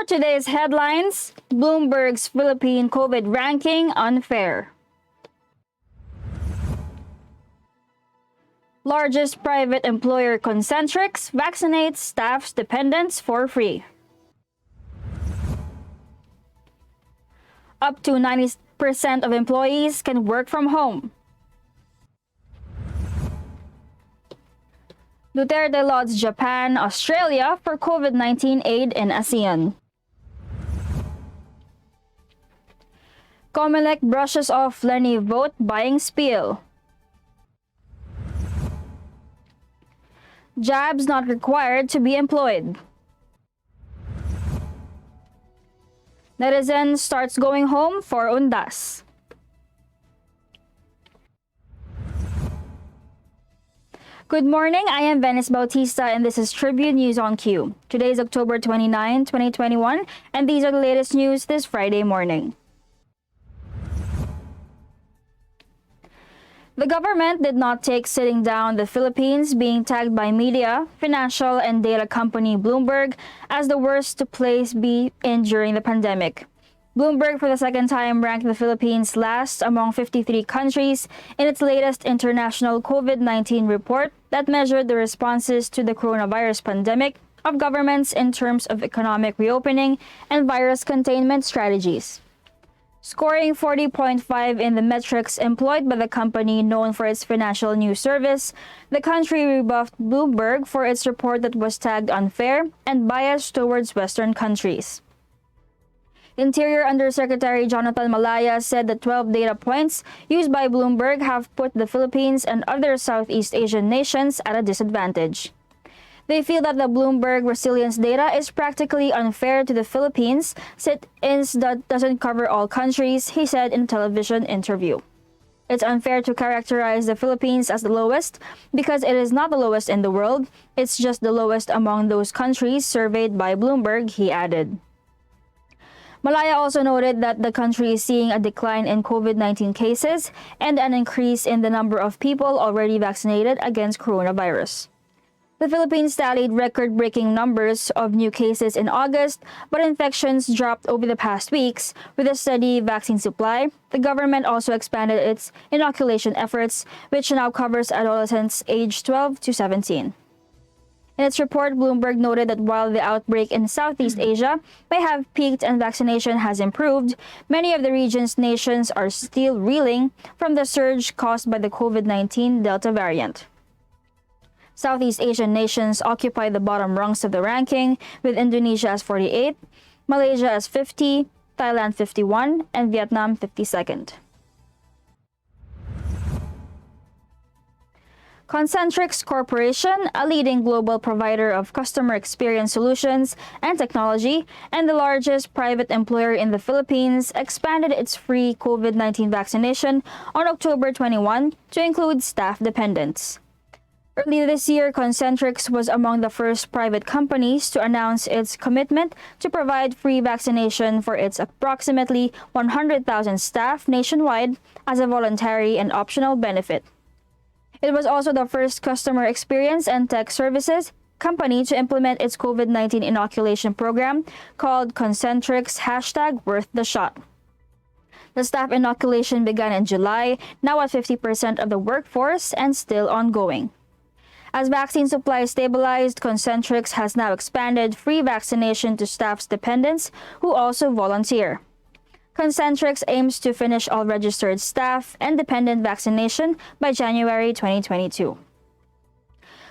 For today's headlines, Bloomberg's Philippine COVID ranking unfair. Largest private employer Concentrix vaccinates staff's dependents for free. Up to 90% of employees can work from home. Duterte lauds Japan, Australia for COVID-19 aid in Asean. Comelec brushes off Leni vote buying spiel. Jabs not required to be employed. Netizens starts going home for undas. Good morning, I am Venice Bautista and this is Tribune News on Q. Today is October 29, 2021, and these are the latest news this Friday morning. The government did not take sitting down the Philippines being tagged by media, financial and data company Bloomberg as the worst place to be in during the pandemic. Bloomberg for the second time ranked the Philippines last among 53 countries in its latest international COVID-19 report that measured the responses to the coronavirus pandemic of governments in terms of economic reopening and virus containment strategies. Scoring 40.5 in the metrics employed by the company known for its financial news service, the country rebuffed Bloomberg for its report that was tagged unfair and biased towards Western countries. Interior Undersecretary Jonathan Malaya said the 12 data points used by Bloomberg have put the Philippines and other Southeast Asian nations at a disadvantage. They feel that the Bloomberg resilience data is practically unfair to the Philippines since that doesn't cover all countries, he said in a television interview. It's unfair to characterize the Philippines as the lowest because it is not the lowest in the world, it's just the lowest among those countries surveyed by Bloomberg, he added. Malaya also noted that the country is seeing a decline in COVID-19 cases and an increase in the number of people already vaccinated against coronavirus. The Philippines tallied record-breaking numbers of new cases in August, but infections dropped over the past weeks. With a steady vaccine supply, the government also expanded its inoculation efforts, which now covers adolescents aged 12 to 17. In its report, Bloomberg noted that while the outbreak in Southeast Asia may have peaked and vaccination has improved, many of the region's nations are still reeling from the surge caused by the COVID-19 Delta variant. Southeast Asian nations occupy the bottom rungs of the ranking, with Indonesia as 48, Malaysia as 50, Thailand 51, and Vietnam 52nd. Concentrix Corporation, a leading global provider of customer experience solutions and technology, and the largest private employer in the Philippines, expanded its free COVID-19 vaccination on October 21 to include staff dependents. Earlier this year, Concentrix was among the first private companies to announce its commitment to provide free vaccination for its approximately 100,000 staff nationwide as a voluntary and optional benefit. It was also the first customer experience and tech services company to implement its COVID-19 inoculation program called Concentrix #WorthTheShot. The staff inoculation began in July, now at 50% of the workforce and still ongoing. As vaccine supply stabilized, Concentrix has now expanded free vaccination to staff's dependents who also volunteer. Concentrix aims to finish all registered staff and dependent vaccination by January 2022.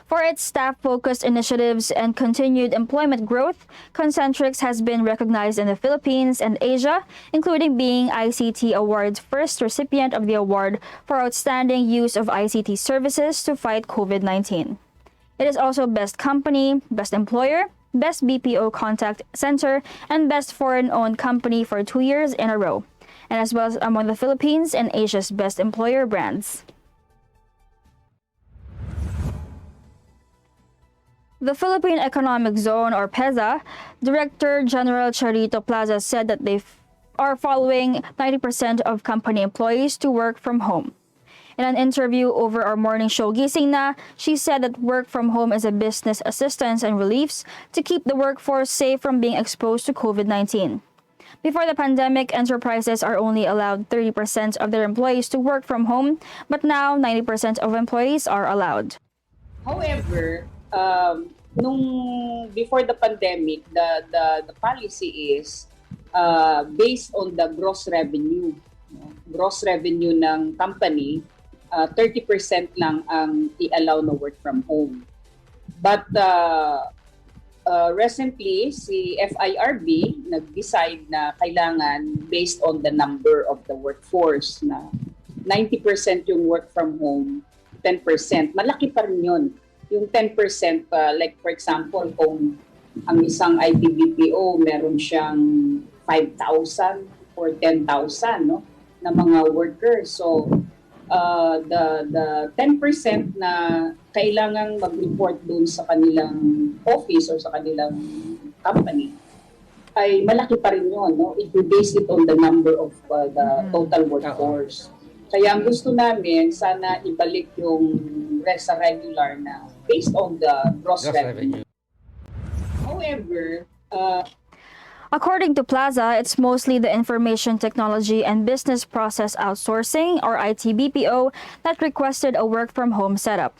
For its staff-focused initiatives and continued employment growth, Concentrix has been recognized in the Philippines and Asia, including being ICT Award's first recipient of the award for outstanding use of ICT services to fight COVID-19. It is also Best Company, Best Employer, Best BPO Contact Center, and Best Foreign-Owned Company for 2 years in a row, and as well as among the Philippines and Asia's Best Employer brands. The Philippine Economic Zone, or PEZA, Director General Charito Plaza said that they are following 90% of company employees to work from home. In an interview over our morning show Gising Na, she said that work from home is a business assistance and reliefs to keep the workforce safe from being exposed to COVID-19. Before the pandemic, enterprises are only allowed 30% of their employees to work from home, but now 90% of employees are allowed. However, before the pandemic, the policy is based on the gross revenue. Gross revenue ng company, 30% lang ang i-allow na work from home. But recently, si FIRB nag-decide na kailangan based on the number of the workforce na 90% yung work from home, 10%. Malaki pa rin yun. Yung 10%, like for example, kung ang isang IT BPO meron siyang 5,000 or 10,000 no, na mga workers. So, the 10% na kailangang mag-report dun sa kanilang office or sa kanilang company ay malaki pa rin yun. No? If you base it on the number of the total workforce. Kaya ang gusto namin, sana ibalik yung sa regular na based on the gross revenue. However, according to PEZA, it's mostly the information technology and business process outsourcing, or IT-BPO, that requested a work-from-home setup.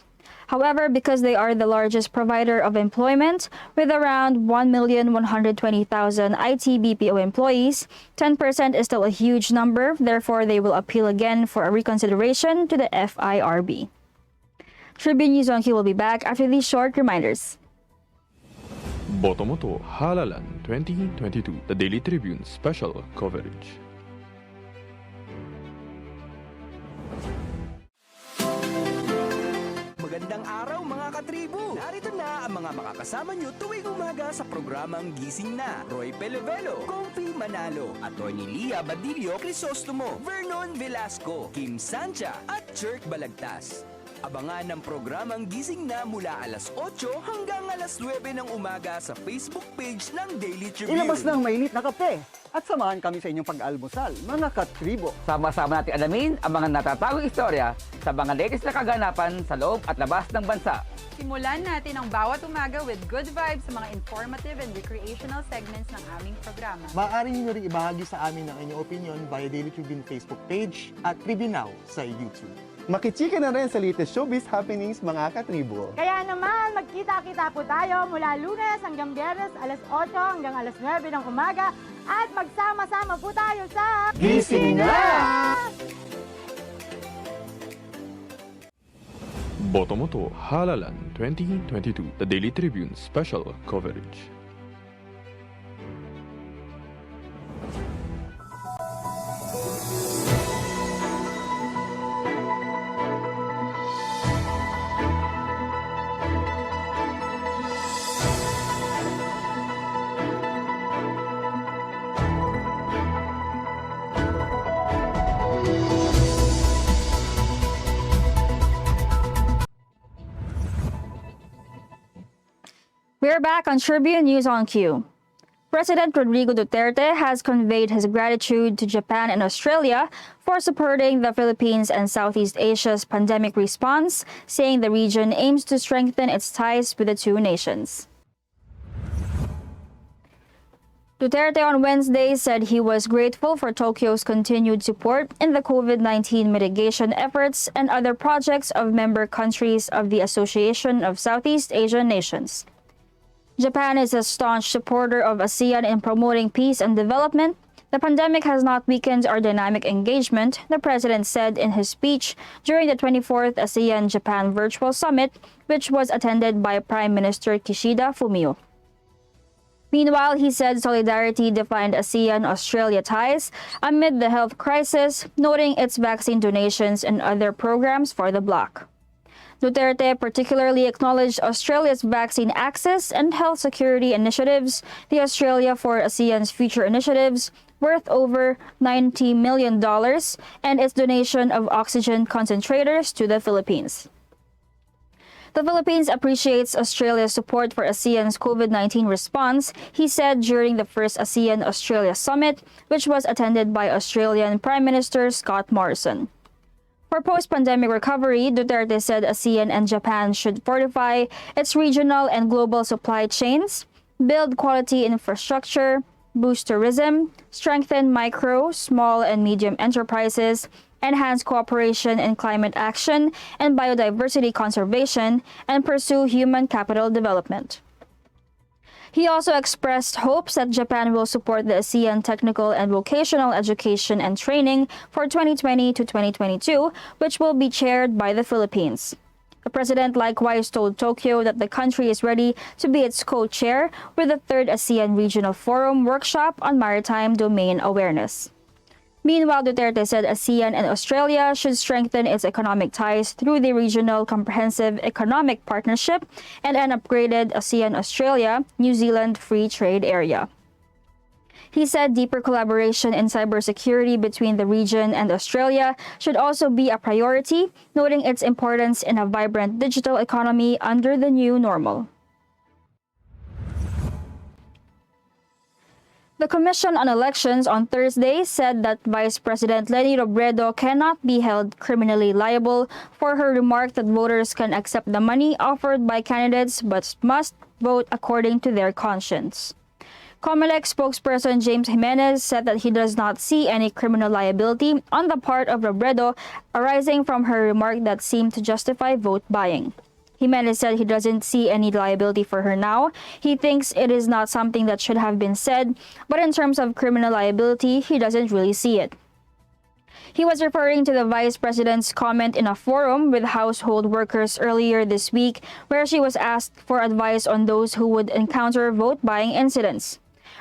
However, because they are the largest provider of employment, with around 1,120,000 IT-BPO employees, 10% is still a huge number. Therefore, they will appeal again for a reconsideration to the FIRB. Tribune News on Q will be back after these short reminders. Botomoto Halalan 2022, the Daily Tribune special coverage. Magandang araw mga katribo! Narito na ang mga makakasama nyo tuwing umaga sa programang Gising Na. Roy Pelevelo, Comfy Manalo, Atty. Lia Badillo Crisostomo, Vernon Velasco, Kim Sancha at Jerk Balagtas. Abangan ang programang Gising Na mula alas 8 hanggang alas 9 ng umaga sa Facebook page ng Daily Tribune. Ilabas ng mainit na kape at samahan kami sa inyong pag-almusal, mga katribo. Sama-sama natin alamin ang mga natatagong istorya sa mga latest na kaganapan sa loob at labas ng bansa. Simulan natin ang bawat umaga with good vibes sa mga informative and recreational segments ng aming programa. Maaari niyo rin ibahagi sa amin ang inyong opinion via Daily Tribune Facebook page at Tribune Now sa YouTube. Makichika na rin sa latest showbiz happenings, mga katribo. Kaya naman, magkita-kita po tayo mula Lunes hanggang Biyernes, alas 8 hanggang alas 9 ng umaga at magsama-sama po tayo sa Gising Na! Botomoto Halalan 2022, the Daily Tribune special coverage. We're back on Tribune News on Q. President Rodrigo Duterte has conveyed his gratitude to Japan and Australia for supporting the Philippines and Southeast Asia's pandemic response, saying the region aims to strengthen its ties with the two nations. Duterte on Wednesday said he was grateful for Tokyo's continued support in the COVID-19 mitigation efforts and other projects of member countries of the Association of Southeast Asian Nations. Japan is a staunch supporter of ASEAN in promoting peace and development. The pandemic has not weakened our dynamic engagement, the president said in his speech during the 24th ASEAN-Japan Virtual Summit, which was attended by Prime Minister Kishida Fumio. Meanwhile, he said solidarity defined ASEAN-Australia ties amid the health crisis, noting its vaccine donations and other programs for the bloc. Duterte particularly acknowledged Australia's vaccine access and health security initiatives, the Australia for ASEAN's Future initiatives, worth over $90 million, and its donation of oxygen concentrators to the Philippines. The Philippines appreciates Australia's support for ASEAN's COVID-19 response, he said during the first ASEAN-Australia Summit, which was attended by Australian Prime Minister Scott Morrison. For post-pandemic recovery, Duterte said ASEAN and Japan should fortify its regional and global supply chains, build quality infrastructure, boost tourism, strengthen micro, small, and medium enterprises, enhance cooperation in climate action and biodiversity conservation, and pursue human capital development. He also expressed hopes that Japan will support the ASEAN technical and vocational education and training for 2020 to 2022, which will be chaired by the Philippines. The president likewise told Tokyo that the country is ready to be its co-chair with the third ASEAN Regional Forum workshop on maritime domain awareness. Meanwhile, Duterte said ASEAN and Australia should strengthen its economic ties through the Regional Comprehensive Economic Partnership and an upgraded ASEAN-Australia-New Zealand Free Trade Area. He said deeper collaboration in cybersecurity between the region and Australia should also be a priority, noting its importance in a vibrant digital economy under the new normal. The Commission on Elections on Thursday said that Vice President Leni Robredo cannot be held criminally liable for her remark that voters can accept the money offered by candidates but must vote according to their conscience. Comelec spokesperson James Jimenez said that he does not see any criminal liability on the part of Robredo arising from her remark that seemed to justify vote buying. Jimenez said he doesn't see any liability for her now. He thinks it is not something that should have been said, but in terms of criminal liability, he doesn't really see it. He was referring to the Vice President's comment in a forum with household workers earlier this week, where she was asked for advice on those who would encounter vote-buying incidents.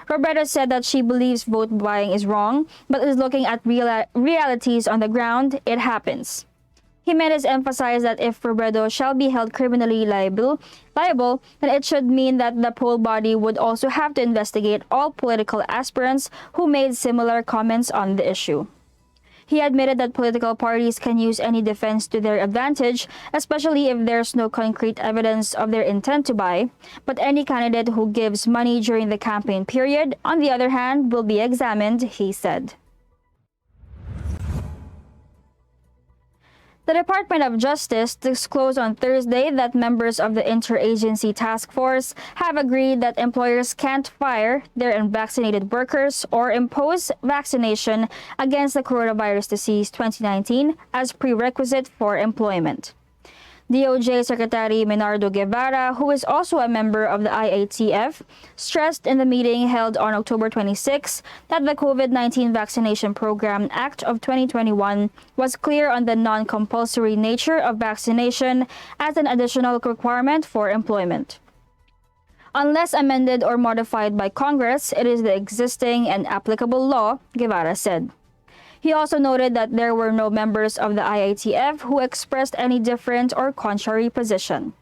Robredo said that she believes vote buying is wrong, but is looking at realities on the ground. It happens. Jimenez emphasized that if Robredo shall be held criminally liable, then it should mean that the poll body would also have to investigate all political aspirants who made similar comments on the issue. He admitted that political parties can use any defense to their advantage, especially if there's no concrete evidence of their intent to buy, but any candidate who gives money during the campaign period, on the other hand, will be examined, he said. The Department of Justice disclosed on Thursday that members of the Interagency Task Force have agreed that employers can't fire their unvaccinated workers or impose vaccination against the coronavirus disease 2019 as prerequisite for employment. DOJ Secretary Menardo Guevara, who is also a member of the IATF, stressed in the meeting held on October 26 that the COVID-19 Vaccination Program Act of 2021 was clear on the non-compulsory nature of vaccination as an additional requirement for employment. Unless amended or modified by Congress, it is the existing and applicable law, Guevara said. He also noted that there were no members of the IATF who expressed any different or contrary position.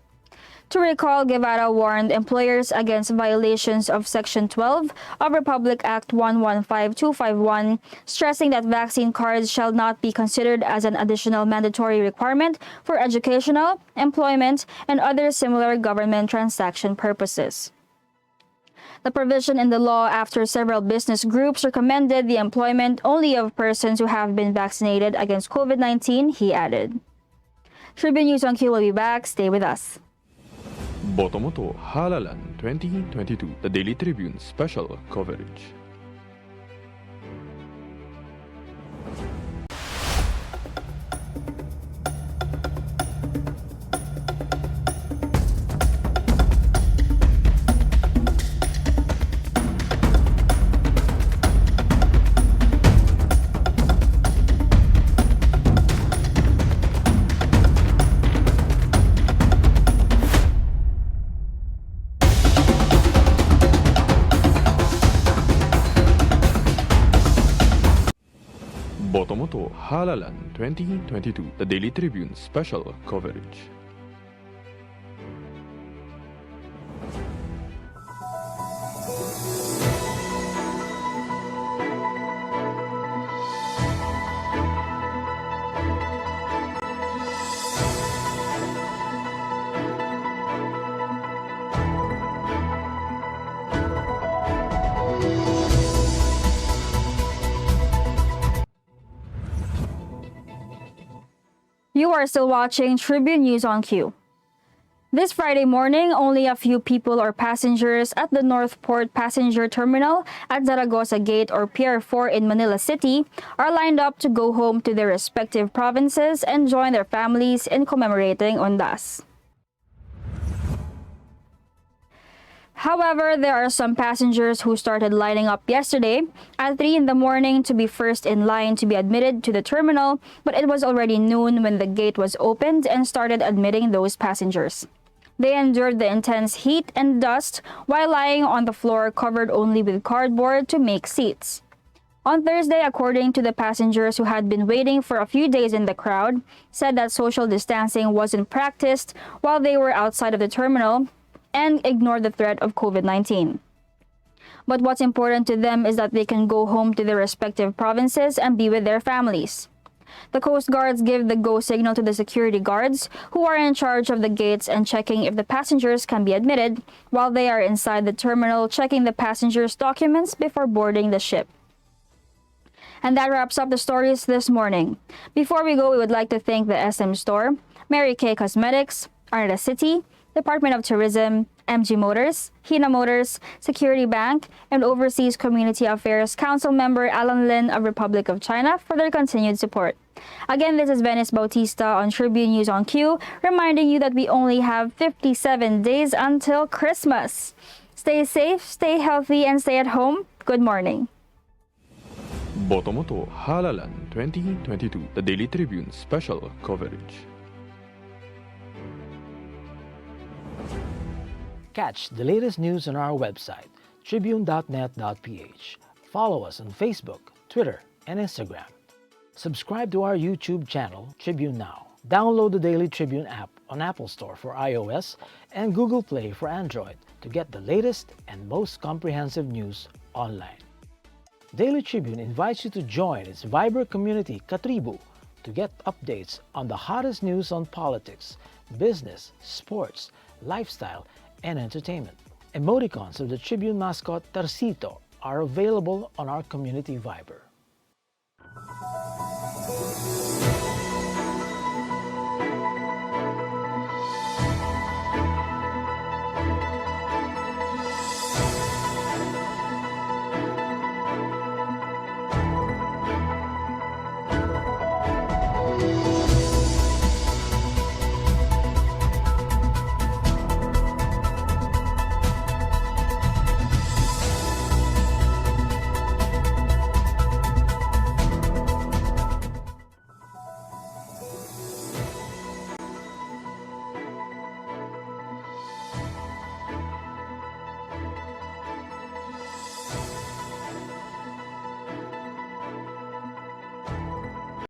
To recall, Guevara warned employers against violations of Section 12 of Republic Act 115251, stressing that vaccine cards shall not be considered as an additional mandatory requirement for educational, employment, and other similar government transaction purposes. The provision in the law after several business groups recommended the employment only of persons who have been vaccinated against COVID-19, he added. Tribune News on Q will be back. Stay with us. Botomoto Halalan 2022, the Daily Tribune special coverage. Botomoto Halalan 2022, the Daily Tribune special coverage. You are still watching Tribune News on Q. This Friday morning, only a few people or passengers at the Northport Passenger Terminal at Zaragoza Gate or Pier 4 in Manila City are lined up to go home to their respective provinces and join their families in commemorating undas. However, there are some passengers who started lining up yesterday at 3 in the morning to be first in line to be admitted to the terminal, but it was already noon when the gate was opened and started admitting those passengers. They endured the intense heat and dust while lying on the floor covered only with cardboard to make seats. On Thursday, according to the passengers who had been waiting for a few days in the crowd, said that social distancing wasn't practiced while they were outside of the terminal and ignored the threat of COVID-19. But what's important to them is that they can go home to their respective provinces and be with their families. The Coast Guards give the go signal to the security guards who are in charge of the gates and checking if the passengers can be admitted, while they are inside the terminal checking the passengers' documents before boarding the ship. And that wraps up the stories this morning. Before we go, we would like to thank the SM Store, Mary Kay Cosmetics, Arnada City, Department of Tourism, MG Motors, Hina Motors, Security Bank, and Overseas Community Affairs Council member Alan Lin of Republic of China for their continued support. Again, this is Venice Bautista on Tribune News on Q, reminding you that we only have 57 days until Christmas. Stay safe, stay healthy, and stay at home. Good morning. Botomoto Halalan 2022, the Daily Tribune special coverage. Catch the latest news on our website, tribune.net.ph. Follow us on Facebook, Twitter, and Instagram. Subscribe to our YouTube channel, Tribune Now. Download the Daily Tribune app on Apple Store for iOS and Google Play for Android to get the latest and most comprehensive news online. Daily Tribune invites you to join its Viber community, Katribu, to get updates on the hottest news on politics, business, sports, lifestyle, and entertainment. Emoticons of the Tribune mascot Tarsito are available on our community Viber.